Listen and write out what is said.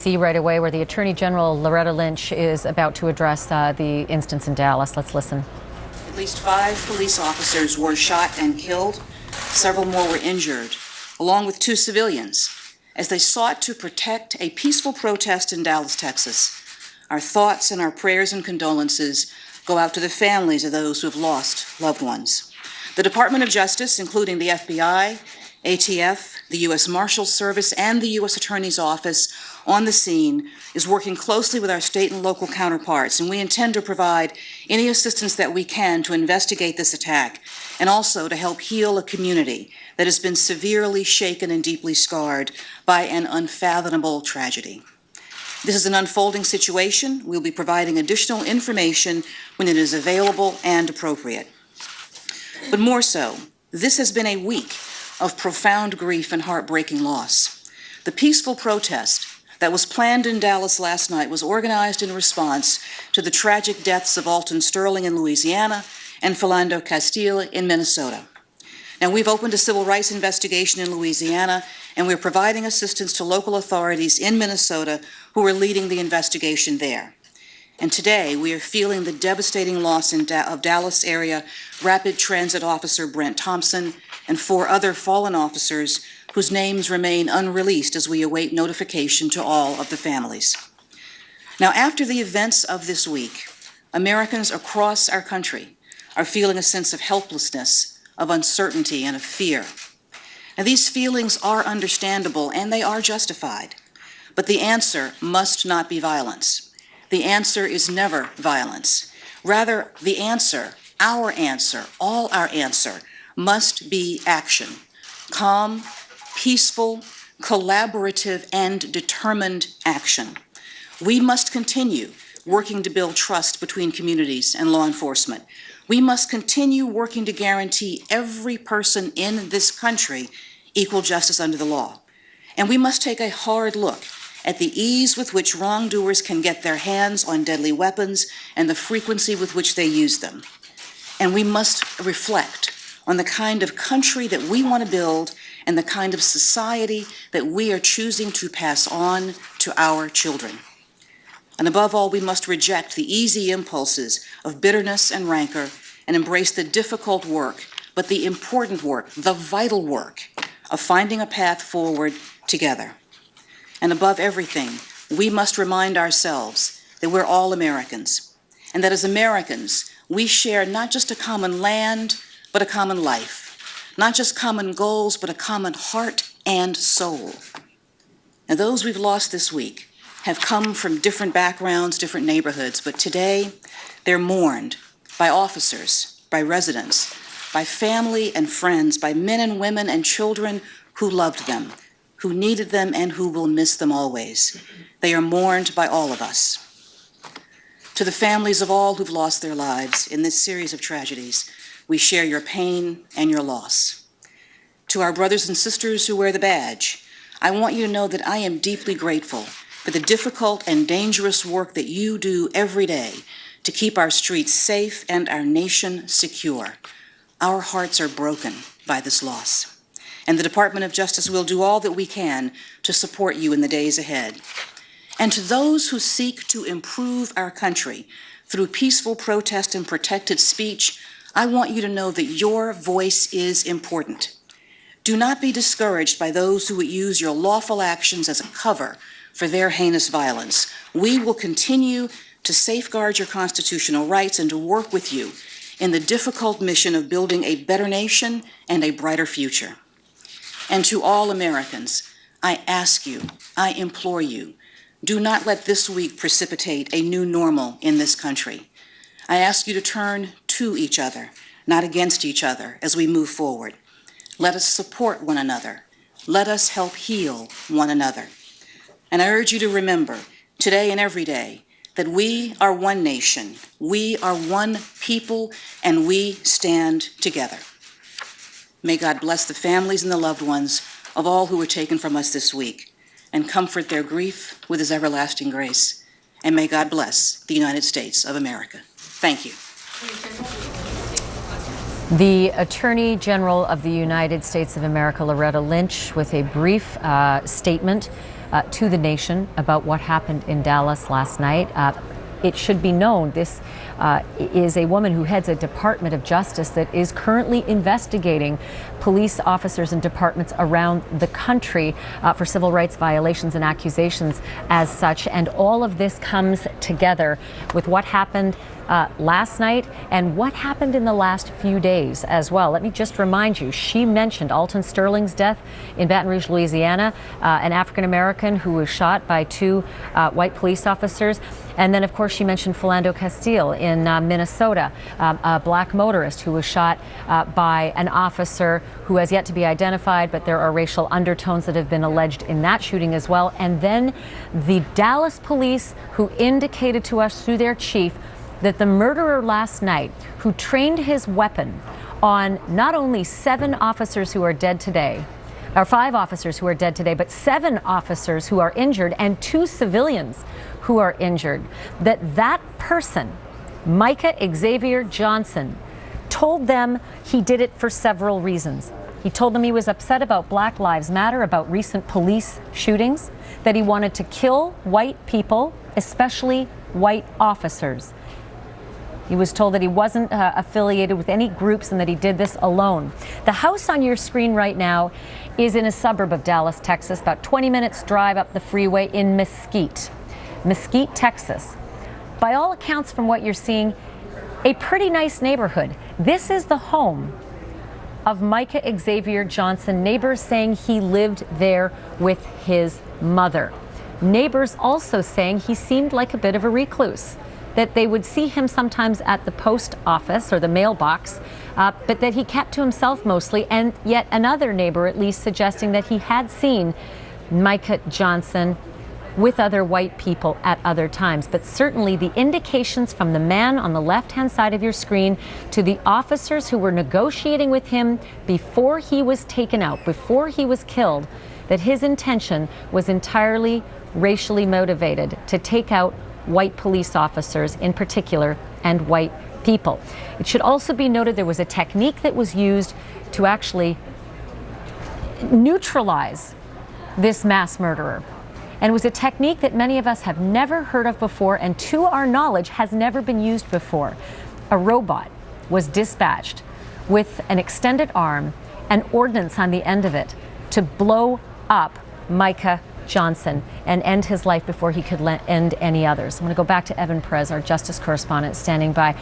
See right away where the Attorney General Loretta Lynch is about to address the instance in Dallas. Let's listen. At least 5 police officers were shot and killed. Several more were injured, along with 2 civilians, as they sought to protect a peaceful protest in Dallas, Texas. Our thoughts and our prayers and condolences go out to the families of those who have lost loved ones. The Department of Justice, including the FBI, ATF, the U.S. Marshals Service, and the U.S. Attorney's Office on the scene, is working closely with our state and local counterparts, and we intend to provide any assistance that we can to investigate this attack and also to help heal a community that has been severely shaken and deeply scarred by an unfathomable tragedy. This is an unfolding situation. We'll be providing additional information when it is available and appropriate. But more so, this has been a week of profound grief and heartbreaking loss. The peaceful protest that was planned in Dallas last night was organized in response to the tragic deaths of Alton Sterling in Louisiana and Philando Castile in Minnesota. Now, we've opened a civil rights investigation in Louisiana, and we're providing assistance to local authorities in Minnesota who are leading the investigation there. And today, we are feeling the devastating loss of Dallas area Rapid Transit Officer Brent Thompson and 4 other fallen officers whose names remain unreleased as we await notification to all of the families. Now, after the events of this week, Americans across our country are feeling a sense of helplessness, of uncertainty, and of fear. Now, these feelings are understandable and they are justified, but the answer must not be violence. The answer is never violence. Rather, the answer, our answer, all our answer, must be action. Calm, peaceful, collaborative, and determined action. We must continue working to build trust between communities and law enforcement. We must continue working to guarantee every person in this country equal justice under the law. And we must take a hard look at the ease with which wrongdoers can get their hands on deadly weapons and the frequency with which they use them. And we must reflect on the kind of country that we want to build and the kind of society that we are choosing to pass on to our children. And above all, we must reject the easy impulses of bitterness and rancor and embrace the difficult work, but the important work, the vital work of finding a path forward together. And above everything, we must remind ourselves that we're all Americans, and that as Americans, we share not just a common land, but a common life, not just common goals, but a common heart and soul. And those we've lost this week have come from different backgrounds, different neighborhoods, but today they're mourned by officers, by residents, by family and friends, by men and women and children who loved them, who needed them, and who will miss them always. They are mourned by all of us. To the families of all who've lost their lives in this series of tragedies, we share your pain and your loss. To our brothers and sisters who wear the badge, I want you to know that I am deeply grateful for the difficult and dangerous work that you do every day to keep our streets safe and our nation secure. Our hearts are broken by this loss. And the Department of Justice will do all that we can to support you in the days ahead. And to those who seek to improve our country through peaceful protest and protected speech, I want you to know that your voice is important. Do not be discouraged by those who would use your lawful actions as a cover for their heinous violence. We will continue to safeguard your constitutional rights and to work with you in the difficult mission of building a better nation and a brighter future. And to all Americans, I ask you, I implore you, do not let this week precipitate a new normal in this country. I ask you to turn to each other, not against each other, as we move forward. Let us support one another. Let us help heal one another. And I urge you to remember, today and every day, that we are one nation, we are one people, and we stand together. May God bless the families and the loved ones of all who were taken from us this week, and comfort their grief with his everlasting grace. And may God bless the United States of America. Thank you. The Attorney General of the United States of America, Loretta Lynch, with a brief statement to the nation about what happened in Dallas last night. It should be known this is a woman who heads a Department of Justice that is currently investigating police officers and departments around the country for civil rights violations and accusations as such. And all of this comes together with what happened last night and what happened in the last few days as well. Let me just remind you, she mentioned Alton Sterling's death in Baton Rouge, Louisiana, an African-American who was shot by two white police officers. And then, of course, she mentioned Philando Castile in Minnesota, a black motorist who was shot by an officer who has yet to be identified, but there are racial undertones that have been alleged in that shooting as well. And then the Dallas police, who indicated to us through their chief that the murderer last night, who trained his weapon on not only 7 officers who are dead today, or 5 officers who are dead today, but 7 officers who are injured and 2 civilians who are injured, that person, Micah Xavier Johnson, told them he did it for several reasons. He told them he was upset about Black Lives Matter, about recent police shootings, that he wanted to kill white people, especially white officers. He was told that he wasn't affiliated with any groups and that he did this alone. The house on your screen right now is in a suburb of Dallas, Texas, about 20 minutes drive up the freeway in Mesquite, Texas. By all accounts from what you're seeing, a pretty nice neighborhood. This is the home of Micah Xavier Johnson. Neighbors saying he lived there with his mother. Neighbors also saying he seemed like a bit of a recluse, that they would see him sometimes at the post office or the mailbox, but that he kept to himself mostly. And yet another neighbor at least suggesting that he had seen Micah Johnson with other white people at other times. But certainly the indications from the man on the left-hand side of your screen to the officers who were negotiating with him before he was taken out, before he was killed, that his intention was entirely racially motivated, to take out white police officers in particular and white people. It should also be noted there was a technique that was used to actually neutralize this mass murderer. And it was a technique that many of us have never heard of before and to our knowledge has never been used before. A robot was dispatched with an extended arm, an ordnance on the end of it, to blow up Micah Johnson and end his life before he could end any others. I'm going to go back to Evan Perez, our justice correspondent, standing by.